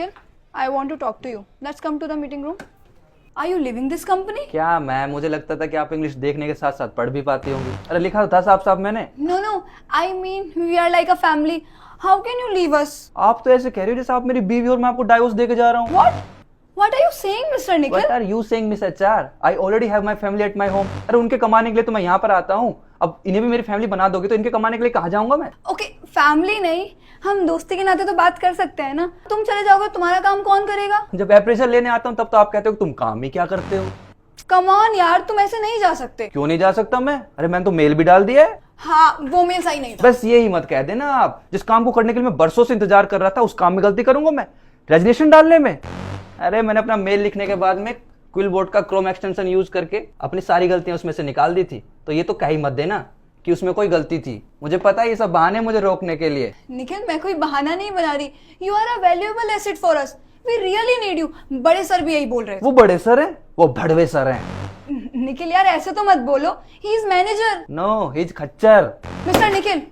Nikhil, I want to talk to you. Let's come to the meeting room. Are you leaving this company? क्या ma'am, मुझे लगता था कि आप English देखने के साथ साथ पढ़ भी पाती होंगी। अरे लिखा था साफ साफ मैंने। No. I mean, we are like a family. How can you leave us? आप तो ऐसे कह रही हो जैसे आप मेरी बीवी और मैं आपको डाइवोर्स देके जा रहा हूँ। What? What are you saying, Mr. Nikhil? What are you saying, Miss HR? I already have my family at my home. अरे उनके कमाने के लिए तो मैं यहाँ पर आता हूँ। अब इन्हें भी मेरी फैमिली बना दोगे तो इनके कमाने के लिए कहाँ जाऊंगा मैं? Okay, family नहीं, हम दोस्ती के नाते तो बात कर सकते हैं ना। तुम चले जाओगे, तुम्हारा काम कौन करेगा? जब अप्रेजल लेने आता हूँ तब तो आप कहते हो कि तुम काम ही क्या करते हो। Come on यार, तुम ऐसे नहीं जा सकते। क्यों नहीं जा सकता मैं? अरे मैंने तो मेल भी डाल दिया है। हाँ, वो मेल सही नहीं था। बस यही मत कह देना आप। जिस काम को करने के लिए मैं बरसों से इंतजार कर रहा था उस काम में गलती करूंगा मैं रेजिग्नेशन डालने में? अरे मैंने अपना मेल लिखने के बाद में क्विल बोर्ड का क्रोम एक्सटेंशन यूज करके अपनी सारी गलतियां उसमें से निकाल दी थी, तो ये तो कह ही मत देना कि उसमें कोई गलती थी। मुझे पता है ये सब बहाने मुझे रोकने के लिए। निखिल, मैं कोई बहाना नहीं बना रही। You are a valuable asset for us. We really need you. बड़े सर भी यही बोल रहे थे। वो बड़े सर हैं, वो भड़वे सर हैं। निखिल यार, ऐसे तो मत बोलो। He is manager. No, he is खच्चर। मिस्टर निखिल,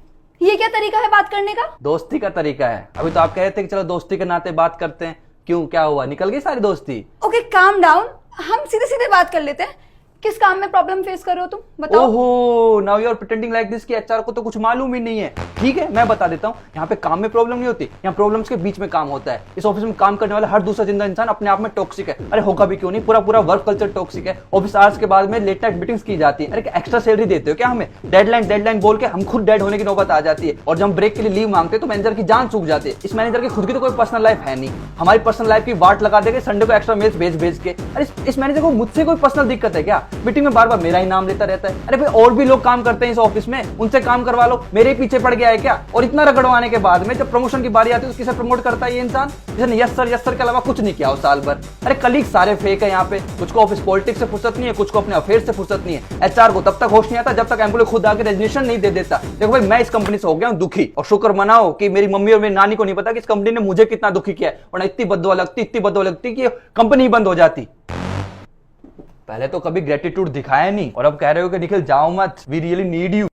ये क्या तरीका है बात करने का? दोस्ती का तरीका है। अभी तो आप कह रहे थे कि चलो दोस्ती के नाते बात करते हैं। क्यों, क्या हुआ? निकल गई सारी दोस्ती? Okay, calm down. हम सीधे सीधे बात कर लेते हैं। किस काम में प्रॉब्लम फेस कर रहे हो तुम, बताओ। ओहो, now you are pretending like this कि एचआर को तो कुछ मालूम ही नहीं है। ठीक है, मैं बता देता हूँ। यहाँ पे काम में प्रॉब्लम नहीं होती, यहाँ प्रॉब्लम्स के बीच में काम होता है। इस ऑफिस में काम करने वाला हर दूसरा जिंदा इंसान अपने आप में टॉक्सिक है। अरे होगा भी क्यों नहीं, पूरा पूरा वर्क कल्चर टॉक्सिक है। ऑफिस आवर्स के बाद में लेट नाइट मीटिंग्स की जाती है। अरे एक्स्ट्रा सैलरी देते हो क्या हमें? डेडलाइन बोल के हम खुद डेड होने की नौबत आ जाती है। और जब हम ब्रेक के लिए लीव मांगते हैं तो मैनेजर की जान चूक जाती है। इस मैनेजर की खुद की तो कोई पर्सनल लाइफ है नहीं। हमारी पर्सनल लाइफ की वाट लगा देंगे संडे को एक्स्ट्रा मेल्स भेज के। अरे इस मैनेजर को मुझसे कोई पर्सनल दिक्कत है क्या? मीटिंग में बार बार मेरा ही नाम लेता रहता है। अरे भाई, और भी लोग काम करते हैं इस ऑफिस में, उनसे काम करवा लो। मेरे पीछे पड़ गया है क्या? और इतना रगड़वाने के बाद में जब प्रमोशन की बारी आती है तो किसे प्रमोट करता है ये इंसान जिसने यस सर के अलावा कुछ नहीं किया हो साल भर। अरे कलीग सारे फेक है यहाँ पे। कुछ को ऑफिस पॉलिटिक्स से फुर्सत नहीं है, कुछ को अपने अफेयर से फुर्सत नहीं है। एचआर को तब तक होश नहीं आता जब तक एम्प्लॉय खुद आके रेजिग्नेशन नहीं दे देता। देखो भाई, मैं इस कंपनी से हो गया हूँ दुखी, और शुक्र मनाओ कि मेरी मम्मी और मेरी नानी को नहीं पता कि इस कंपनी ने मुझे कितना दुखी किया है। वरना इतनी बददुआ लगती कि कंपनी बंद हो जाती। पहले तो कभी ग्रेटिट्यूड दिखाया नहीं और अब कह रहे हो कि निखिल जाओ मत, वी रियली नीड यू।